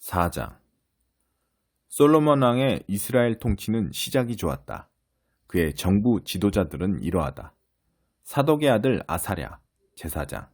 4장. 솔로몬 왕의 이스라엘 통치는 시작이 좋았다. 그의 정부 지도자들은 이러하다. 사독의 아들 아사랴, 제사장.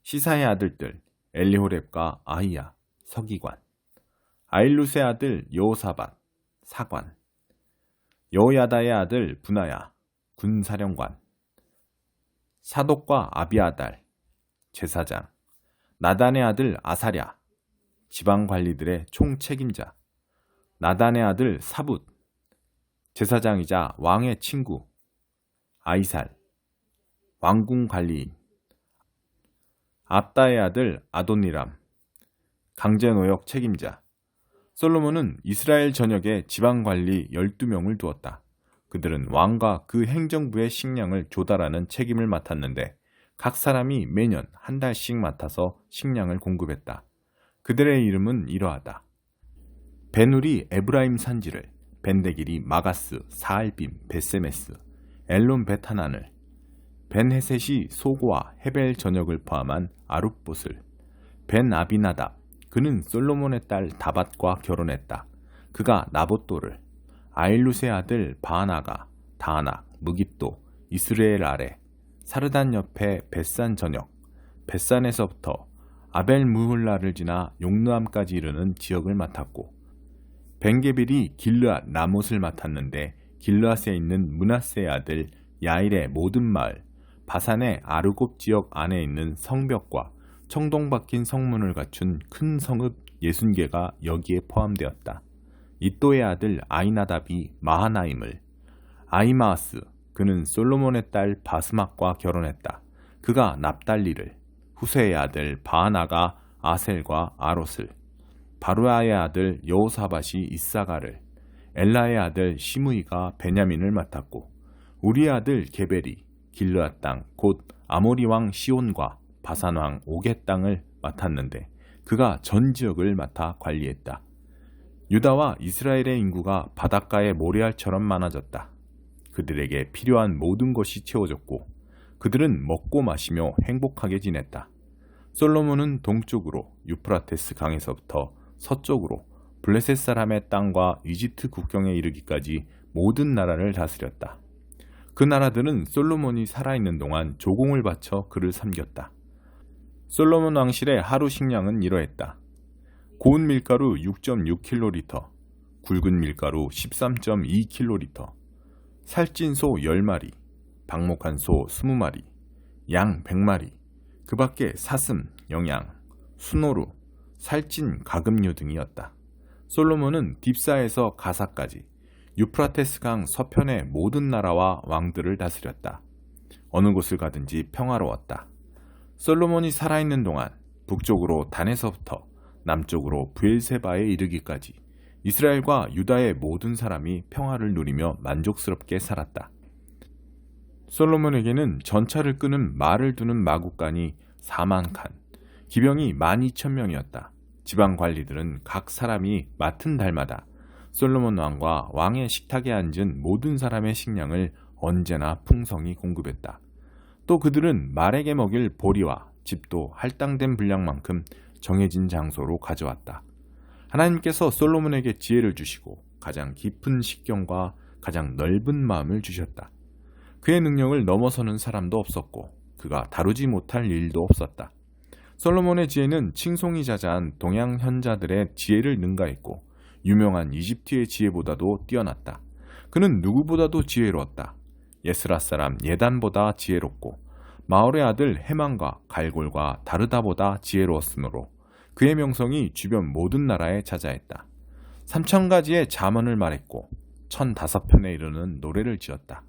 시사의 아들들 엘리호렙과 아히야, 서기관. 아일룻의 아들 여호사밧, 사관. 여호야다의 아들 분하야, 군사령관. 사독과 아비아달, 제사장. 나단의 아들 아사랴, 지방관리들의 총책임자. 나단의 아들 사붓, 제사장이자 왕의 친구. 아이살, 왕궁관리인. 압다의 아들 아도니람, 강제노역 책임자. 솔로몬은 이스라엘 전역에 지방관리 12명을 두었다. 그들은 왕과 그 행정부의 식량을 조달하는 책임을 맡았는데 각 사람이 매년 한 달씩 맡아서 식량을 공급했다. 그들의 이름은 이러하다. 베누리 에브라임 산지를, 벤데길이 마가스, 사알빔, 베세메스, 엘론 베타난을, 벤헤셋이 소고와 헤벨 전역을 포함한 아룹봇을, 벤 아비나답, 그는 솔로몬의 딸 다밧과 결혼했다. 그가 나봇도를, 아일룻의 아들 바하나가, 다하낙, 무깁도, 이스레엘 아래, 사르단 옆에 벳산 전역, 벳산에서부터 아벨 무훌라를 지나 용르암까지 이르는 지역을 맡았고, 벤게빌이 길르앗 라못을 맡았는데 길르앗에 있는 므낫세의 아들 야일의 모든 마을, 바산의 아르곱 지역 안에 있는 성벽과 청동 박힌 성문을 갖춘 큰 성읍 60개가 여기에 포함되었다. 이또의 아들 아이나답이 마하나임을, 아히마아스, 그는 솔로몬의 딸 바스막과 결혼했다. 그가 납달리를, 후세의 아들 바하나가 아셀과 아롯을, 바루아의 아들 여호사밧이 이사가를, 엘라의 아들 시므이가 베냐민을 맡았고, 우리의 아들 게벨이 길르앗 땅 곧 아모리 왕 시온과 바산 왕 옥의 땅을 맡았는데 그가 전 지역을 맡아 관리했다. 유다와 이스라엘의 인구가 바닷가의 모래알처럼 많아졌다. 그들에게 필요한 모든 것이 채워졌고 그들은 먹고 마시며 행복하게 지냈다. 솔로몬은 동쪽으로 유프라테스 강에서부터 서쪽으로 블레셋 사람의 땅과 이집트 국경에 이르기까지 모든 나라를 다스렸다. 그 나라들은 솔로몬이 살아있는 동안 조공을 바쳐 그를 섬겼다. 솔로몬 왕실의 하루 식량은 이러했다. 고운 밀가루 6.6kg, 굵은 밀가루 13.2kg, 살찐 소 10마리, 방목한 소 20마리, 양 100마리, 그 밖에 사슴, 영양, 수노루, 살찐 가금류 등이었다. 솔로몬은 딥사에서 가사까지 유프라테스 강 서편의 모든 나라와 왕들을 다스렸다. 어느 곳을 가든지 평화로웠다. 솔로몬이 살아있는 동안 북쪽으로 단에서부터 남쪽으로 브엘세바에 이르기까지 이스라엘과 유다의 모든 사람이 평화를 누리며 만족스럽게 살았다. 솔로몬에게는 전차를 끄는 말을 두는 마국간이 4만 칸, 기병이 12,000명이었다. 지방관리들은 각 사람이 맡은 달마다 솔로몬 왕과 왕의 식탁에 앉은 모든 사람의 식량을 언제나 풍성히 공급했다. 또 그들은 말에게 먹일 보리와 집도 할당된 분량만큼 정해진 장소로 가져왔다. 하나님께서 솔로몬에게 지혜를 주시고 가장 깊은 식견과 가장 넓은 마음을 주셨다. 그의 능력을 넘어서는 사람도 없었고 그가 다루지 못할 일도 없었다. 솔로몬의 지혜는 칭송이 자자한 동양 현자들의 지혜를 능가했고 유명한 이집트의 지혜보다도 뛰어났다. 그는 누구보다도 지혜로웠다. 예스라 사람 예단보다 지혜롭고 마올의 아들 헤만과 갈골과 다르다보다 지혜로웠으므로 그의 명성이 주변 모든 나라에 자자했다. 3,000가지의 잠언을 말했고 1,005편에 이르는 노래를 지었다.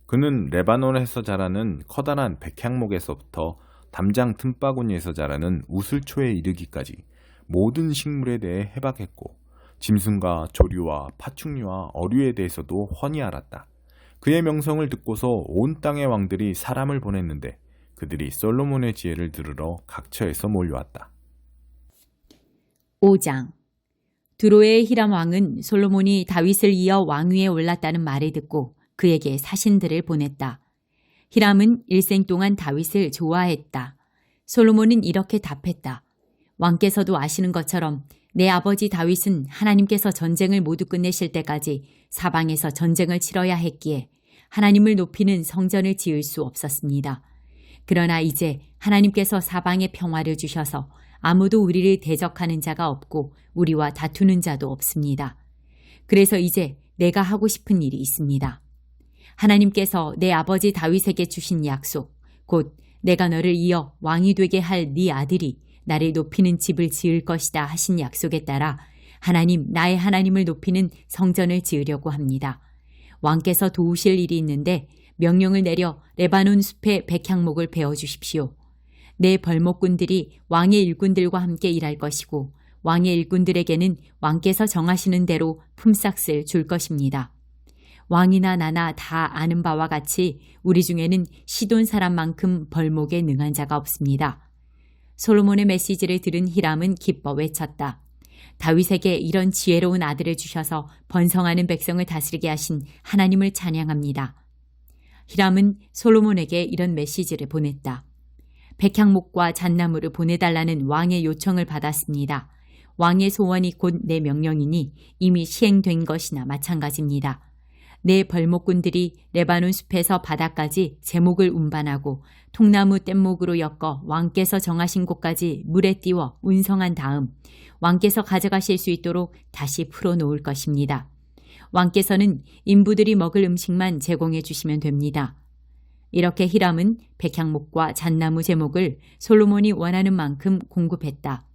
그는 레바논에서 자라는 커다란 백향목에서부터 담장 틈바구니에서 자라는 우슬초에 이르기까지 모든 식물에 대해 해박했고 짐승과 조류와 파충류와 어류에 대해서도 훤히 알았다. 그의 명성을 듣고서 온 땅의 왕들이 사람을 보냈는데 그들이 솔로몬의 지혜를 들으러 각처에서 몰려왔다. 5장. 두로의 히람 왕은 솔로몬이 다윗을 이어 왕위에 올랐다는 말을 듣고 그에게 사신들을 보냈다. 히람은 일생 동안 다윗을 좋아했다. 솔로몬은 이렇게 답했다. 왕께서도 아시는 것처럼 내 아버지 다윗은 하나님께서 전쟁을 모두 끝내실 때까지 사방에서 전쟁을 치러야 했기에 하나님을 높이는 성전을 지을 수 없었습니다. 그러나 이제 하나님께서 사방에 평화를 주셔서 아무도 우리를 대적하는 자가 없고 우리와 다투는 자도 없습니다. 그래서 이제 내가 하고 싶은 일이 있습니다. 하나님께서 내 아버지 다윗에게 주신 약속, 곧 내가 너를 이어 왕이 되게 할 네 아들이 나를 높이는 집을 지을 것이다 하신 약속에 따라 하나님, 나의 하나님을 높이는 성전을 지으려고 합니다. 왕께서 도우실 일이 있는데 명령을 내려 레바논 숲의 백향목을 베어주십시오. 내 벌목꾼들이 왕의 일꾼들과 함께 일할 것이고 왕의 일꾼들에게는 왕께서 정하시는 대로 품삯을 줄 것입니다. 왕이나 나나 다 아는 바와 같이 우리 중에는 시돈 사람만큼 벌목에 능한 자가 없습니다. 솔로몬의 메시지를 들은 히람은 기뻐 외쳤다. 다윗에게 이런 지혜로운 아들을 주셔서 번성하는 백성을 다스리게 하신 하나님을 찬양합니다. 히람은 솔로몬에게 이런 메시지를 보냈다. 백향목과 잣나무를 보내달라는 왕의 요청을 받았습니다. 왕의 소원이 곧 내 명령이니 이미 시행된 것이나 마찬가지입니다. 내 벌목꾼들이 레바논 숲에서 바다까지 제목을 운반하고 통나무 뗏목으로 엮어 왕께서 정하신 곳까지 물에 띄워 운송한 다음 왕께서 가져가실 수 있도록 다시 풀어놓을 것입니다. 왕께서는 인부들이 먹을 음식만 제공해 주시면 됩니다. 이렇게 히람은 백향목과 잣나무 제목을 솔로몬이 원하는 만큼 공급했다.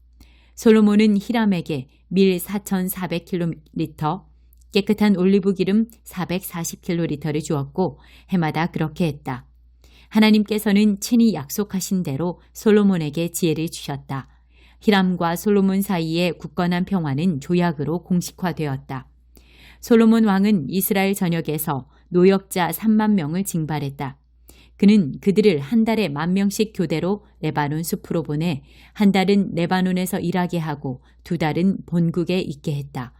솔로몬은 히람에게 밀 4,400km, 깨끗한 올리브 기름 440kl를 주었고 해마다 그렇게 했다. 하나님께서는 친히 약속하신 대로 솔로몬에게 지혜를 주셨다. 히람과 솔로몬 사이의 굳건한 평화는 조약으로 공식화되었다. 솔로몬 왕은 이스라엘 전역에서 노역자 3만 명을 징발했다. 그는 그들을 한 달에 10,000명씩 교대로 레바논 숲으로 보내 한 달은 레바논에서 일하게 하고 2달은 본국에 있게 했다.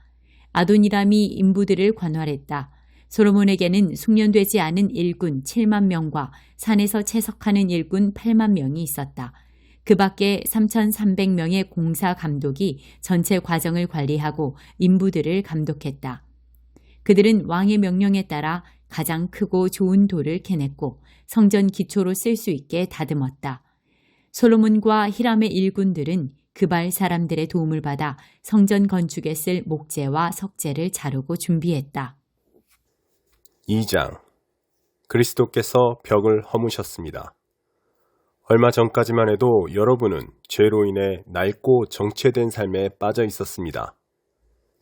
아도니람이 인부들을 관할했다. 솔로몬에게는 숙련되지 않은 일꾼 7만 명과 산에서 채석하는 일꾼 8만 명이 있었다. 그 밖에 3,300명의 공사 감독이 전체 과정을 관리하고 인부들을 감독했다. 그들은 왕의 명령에 따라 가장 크고 좋은 돌을 캐냈고 성전 기초로 쓸 수 있게 다듬었다. 솔로몬과 히람의 일꾼들은 그발 사람들의 도움을 받아 성전 건축에 쓸 목재와 석재를 자르고 준비했다. 2장 그리스도께서 벽을 허무셨습니다. 얼마 전까지만 해도 여러분은 죄로 인해 낡고 정체된 삶에 빠져 있었습니다.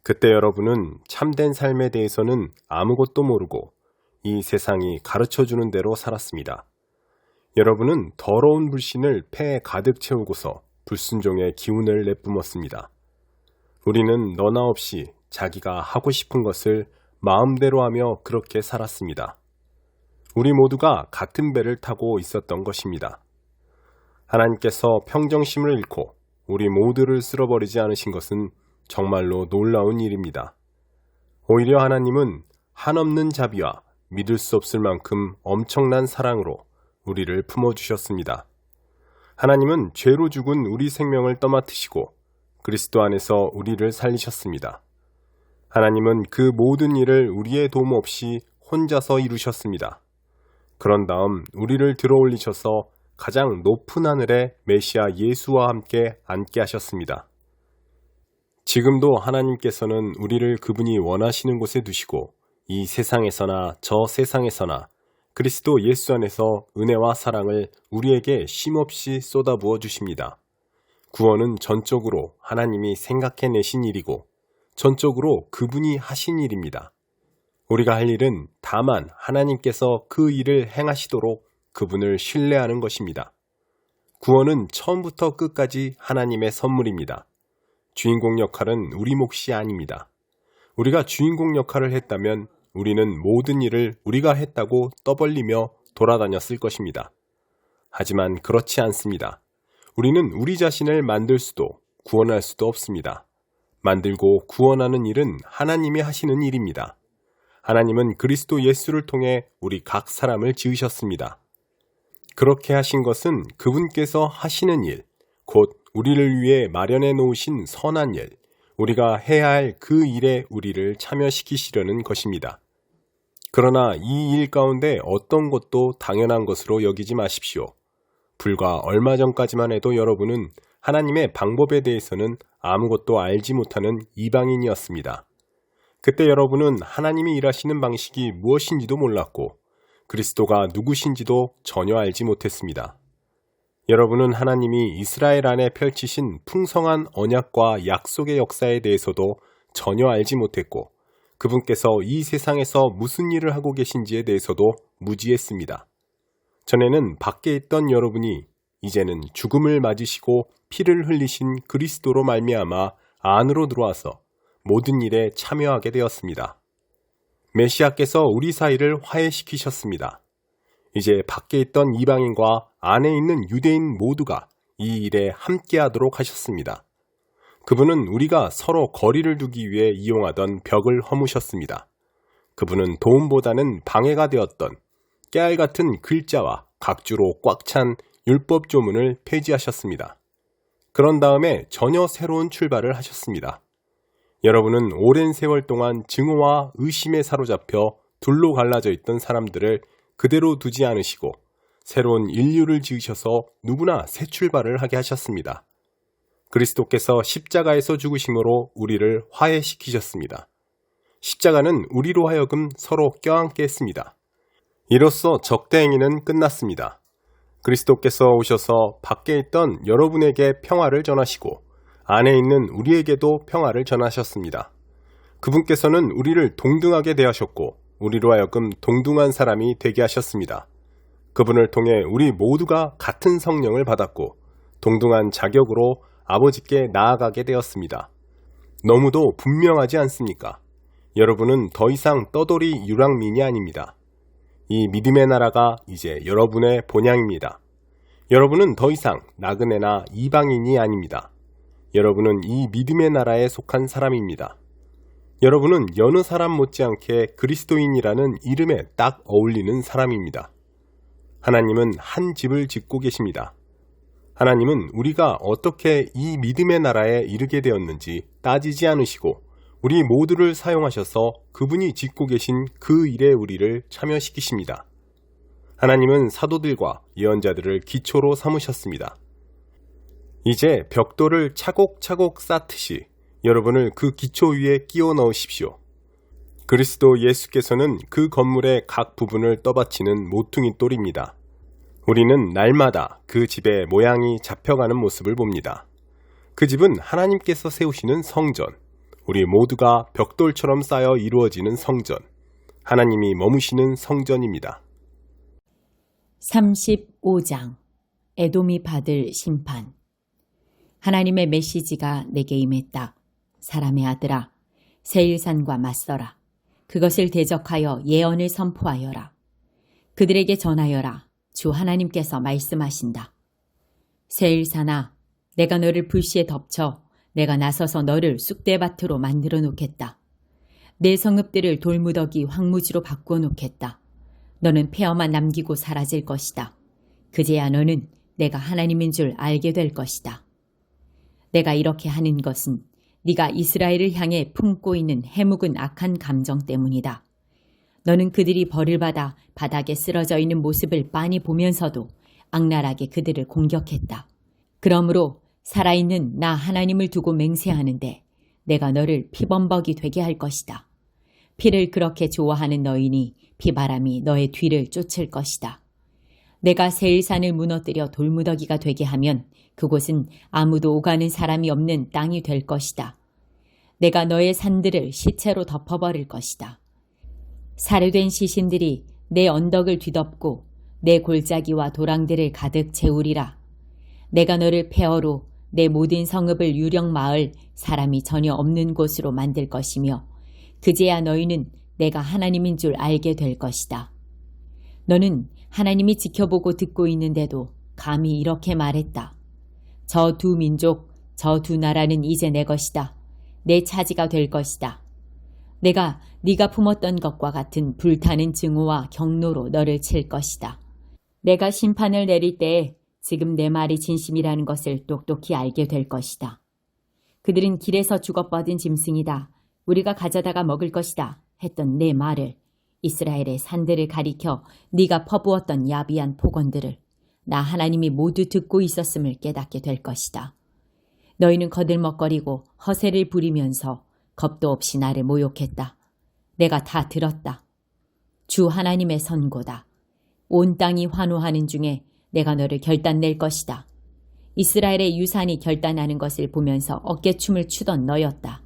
그때 여러분은 참된 삶에 대해서는 아무것도 모르고 이 세상이 가르쳐주는 대로 살았습니다. 여러분은 더러운 불신을 폐에 가득 채우고서 불순종의 기운을 내뿜었습니다. 우리는 너나 없이 자기가 하고 싶은 것을 마음대로 하며 그렇게 살았습니다. 우리 모두가 같은 배를 타고 있었던 것입니다. 하나님께서 평정심을 잃고 우리 모두를 쓸어버리지 않으신 것은 정말로 놀라운 일입니다. 오히려 하나님은 한없는 자비와 믿을 수 없을 만큼 엄청난 사랑으로 우리를 품어주셨습니다. 하나님은 죄로 죽은 우리 생명을 떠맡으시고 그리스도 안에서 우리를 살리셨습니다. 하나님은 그 모든 일을 우리의 도움 없이 혼자서 이루셨습니다. 그런 다음 우리를 들어올리셔서 가장 높은 하늘에 메시아 예수와 함께 앉게 하셨습니다. 지금도 하나님께서는 우리를 그분이 원하시는 곳에 두시고 이 세상에서나 저 세상에서나 그리스도 예수 안에서 은혜와 사랑을 우리에게 쉼없이 쏟아부어 주십니다. 구원은 전적으로 하나님이 생각해내신 일이고 전적으로 그분이 하신 일입니다. 우리가 할 일은 다만 하나님께서 그 일을 행하시도록 그분을 신뢰하는 것입니다. 구원은 처음부터 끝까지 하나님의 선물입니다. 주인공 역할은 우리 몫이 아닙니다. 우리가 주인공 역할을 했다면 우리는 모든 일을 우리가 했다고 떠벌리며 돌아다녔을 것입니다. 하지만 그렇지 않습니다. 우리는 우리 자신을 만들 수도 구원할 수도 없습니다. 만들고 구원하는 일은 하나님이 하시는 일입니다. 하나님은 그리스도 예수를 통해 우리 각 사람을 지으셨습니다. 그렇게 하신 것은 그분께서 하시는 일, 곧 우리를 위해 마련해 놓으신 선한 일, 우리가 해야 할 그 일에 우리를 참여시키시려는 것입니다. 그러나 이 일 가운데 어떤 것도 당연한 것으로 여기지 마십시오. 불과 얼마 전까지만 해도 여러분은 하나님의 방법에 대해서는 아무것도 알지 못하는 이방인이었습니다. 그때 여러분은 하나님이 일하시는 방식이 무엇인지도 몰랐고 그리스도가 누구신지도 전혀 알지 못했습니다. 여러분은 하나님이 이스라엘 안에 펼치신 풍성한 언약과 약속의 역사에 대해서도 전혀 알지 못했고 그분께서 이 세상에서 무슨 일을 하고 계신지에 대해서도 무지했습니다. 전에는 밖에 있던 여러분이 이제는 죽음을 맞으시고 피를 흘리신 그리스도로 말미암아 안으로 들어와서 모든 일에 참여하게 되었습니다. 메시아께서 우리 사이를 화해시키셨습니다. 이제 밖에 있던 이방인과 안에 있는 유대인 모두가 이 일에 함께하도록 하셨습니다. 그분은 우리가 서로 거리를 두기 위해 이용하던 벽을 허무셨습니다. 그분은 도움보다는 방해가 되었던 깨알 같은 글자와 각주로 꽉 찬 율법 조문을 폐지하셨습니다. 그런 다음에 전혀 새로운 출발을 하셨습니다. 여러분은 오랜 세월 동안 증오와 의심에 사로잡혀 둘로 갈라져 있던 사람들을 그대로 두지 않으시고 새로운 인류를 지으셔서 누구나 새 출발을 하게 하셨습니다. 그리스도께서 십자가에서 죽으심으로 우리를 화해시키셨습니다. 십자가는 우리로 하여금 서로 껴안게 했습니다. 이로써 적대 행위는 끝났습니다. 그리스도께서 오셔서 밖에 있던 여러분에게 평화를 전하시고 안에 있는 우리에게도 평화를 전하셨습니다. 그분께서는 우리를 동등하게 대하셨고 우리로 하여금 동등한 사람이 되게 하셨습니다. 그분을 통해 우리 모두가 같은 성령을 받았고 동등한 자격으로 아버지께 나아가게 되었습니다. 너무도 분명하지 않습니까? 여러분은 더 이상 떠돌이 유랑민이 아닙니다. 이 믿음의 나라가 이제 여러분의 본향입니다. 여러분은 더 이상 나그네나 이방인이 아닙니다. 여러분은 이 믿음의 나라에 속한 사람입니다. 여러분은 여느 사람 못지않게 그리스도인이라는 이름에 딱 어울리는 사람입니다. 하나님은 한 집을 짓고 계십니다. 하나님은 우리가 어떻게 이 믿음의 나라에 이르게 되었는지 따지지 않으시고 우리 모두를 사용하셔서 그분이 짓고 계신 그 일에 우리를 참여시키십니다. 하나님은 사도들과 예언자들을 기초로 삼으셨습니다. 이제 벽돌을 차곡차곡 쌓듯이 여러분을 그 기초 위에 끼워 넣으십시오. 그리스도 예수께서는 그 건물의 각 부분을 떠받치는 모퉁이 돌입니다. 우리는 날마다 그 집의 모양이 잡혀가는 모습을 봅니다. 그 집은 하나님께서 세우시는 성전, 우리 모두가 벽돌처럼 쌓여 이루어지는 성전, 하나님이 머무시는 성전입니다. 35장 에돔이 받을 심판. 하나님의 메시지가 내게 임했다. 사람의 아들아, 세일산과 맞서라. 그것을 대적하여 예언을 선포하여라. 그들에게 전하여라. 주 하나님께서 말씀하신다. 세일산아, 내가 너를 불시에 덮쳐 내가 나서서 너를 쑥대밭으로 만들어 놓겠다. 내 성읍들을 돌무더기 황무지로 바꾸어 놓겠다. 너는 폐허만 남기고 사라질 것이다. 그제야 너는 내가 하나님인 줄 알게 될 것이다. 내가 이렇게 하는 것은 네가 이스라엘을 향해 품고 있는 해묵은 악한 감정 때문이다. 너는 그들이 벌을 받아 바닥에 쓰러져 있는 모습을 빤히 보면서도 악랄하게 그들을 공격했다. 그러므로 살아있는 나 하나님을 두고 맹세하는데 내가 너를 피범벅이 되게 할 것이다. 피를 그렇게 좋아하는 너희니 피바람이 너의 뒤를 쫓을 것이다. 내가 세일산을 무너뜨려 돌무더기가 되게 하면 그곳은 아무도 오가는 사람이 없는 땅이 될 것이다. 내가 너의 산들을 시체로 덮어버릴 것이다. 살해된 시신들이 내 언덕을 뒤덮고 내 골짜기와 도랑들을 가득 채우리라. 내가 너를 폐허로 내 모든 성읍을 유령 마을, 사람이 전혀 없는 곳으로 만들 것이며 그제야 너희는 내가 하나님인 줄 알게 될 것이다. 너는 하나님이 지켜보고 듣고 있는데도 감히 이렇게 말했다. 저 두 민족, 저 두 나라는 이제 내 것이다. 내 차지가 될 것이다. 내가 네가 품었던 것과 같은 불타는 증오와 경노로 너를 칠 것이다. 내가 심판을 내릴 때에 지금 내 말이 진심이라는 것을 똑똑히 알게 될 것이다. 그들은 길에서 죽어 뻗은 짐승이다. 우리가 가져다가 먹을 것이다. 했던 내 말을, 이스라엘의 산들을 가리켜 네가 퍼부었던 야비한 폭언들을 나 하나님이 모두 듣고 있었음을 깨닫게 될 것이다. 너희는 거들먹거리고 허세를 부리면서 겁도 없이 나를 모욕했다. 내가 다 들었다. 주 하나님의 선고다. 온 땅이 환호하는 중에 내가 너를 결단낼 것이다. 이스라엘의 유산이 결단하는 것을 보면서 어깨춤을 추던 너였다.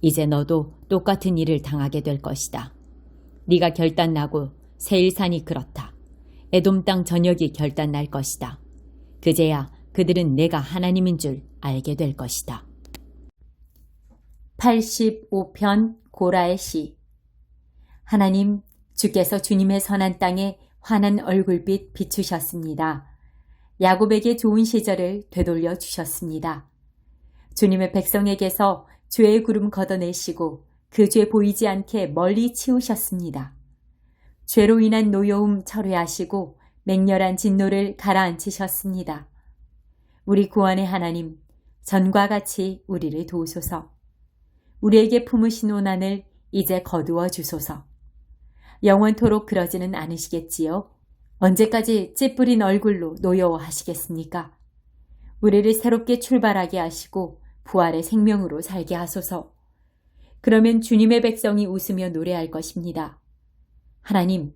이제 너도 똑같은 일을 당하게 될 것이다. 네가 결단나고 세일산이 그렇다. 에돔 땅 전역이 결단날 것이다. 그제야 그들은 내가 하나님인 줄 알게 될 것이다. 85편 고라의 시. 하나님, 주께서 주님의 선한 땅에 환한 얼굴빛 비추셨습니다. 야곱에게 좋은 시절을 되돌려 주셨습니다. 주님의 백성에게서 죄의 구름 걷어내시고 그 죄 보이지 않게 멀리 치우셨습니다. 죄로 인한 노여움 철회하시고 맹렬한 진노를 가라앉히셨습니다. 우리 구원의 하나님, 전과 같이 우리를 도우소서. 우리에게 품으신 오난을 이제 거두어 주소서. 영원토록 그러지는 않으시겠지요? 언제까지 찌푸린 얼굴로 노여워하시겠습니까? 우리를 새롭게 출발하게 하시고 부활의 생명으로 살게 하소서. 그러면 주님의 백성이 웃으며 노래할 것입니다. 하나님,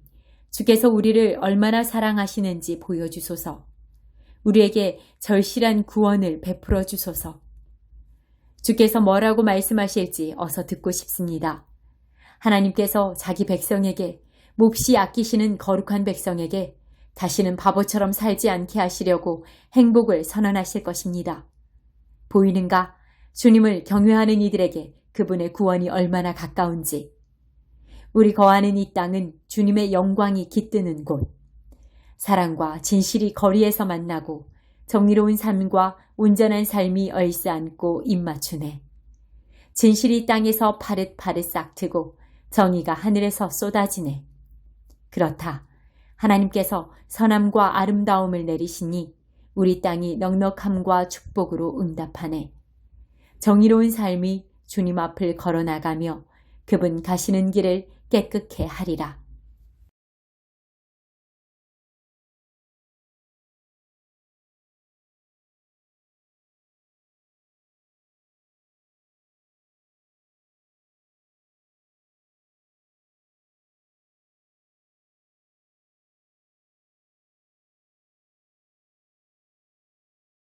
주께서 우리를 얼마나 사랑하시는지 보여주소서. 우리에게 절실한 구원을 베풀어 주소서. 주께서 뭐라고 말씀하실지 어서 듣고 싶습니다. 하나님께서 자기 백성에게, 몹시 아끼시는 거룩한 백성에게 다시는 바보처럼 살지 않게 하시려고 행복을 선언하실 것입니다. 보이는가? 주님을 경외하는 이들에게 그분의 구원이 얼마나 가까운지. 우리 거하는 이 땅은 주님의 영광이 깃드는 곳. 사랑과 진실이 거리에서 만나고 정의로운 삶과 온전한 삶이 얼싸안고 입맞추네. 진실이 땅에서 파릇파릇 싹트고 정의가 하늘에서 쏟아지네. 그렇다. 하나님께서 선함과 아름다움을 내리시니 우리 땅이 넉넉함과 축복으로 응답하네. 정의로운 삶이 주님 앞을 걸어나가며 그분 가시는 길을 깨끗게 하리라.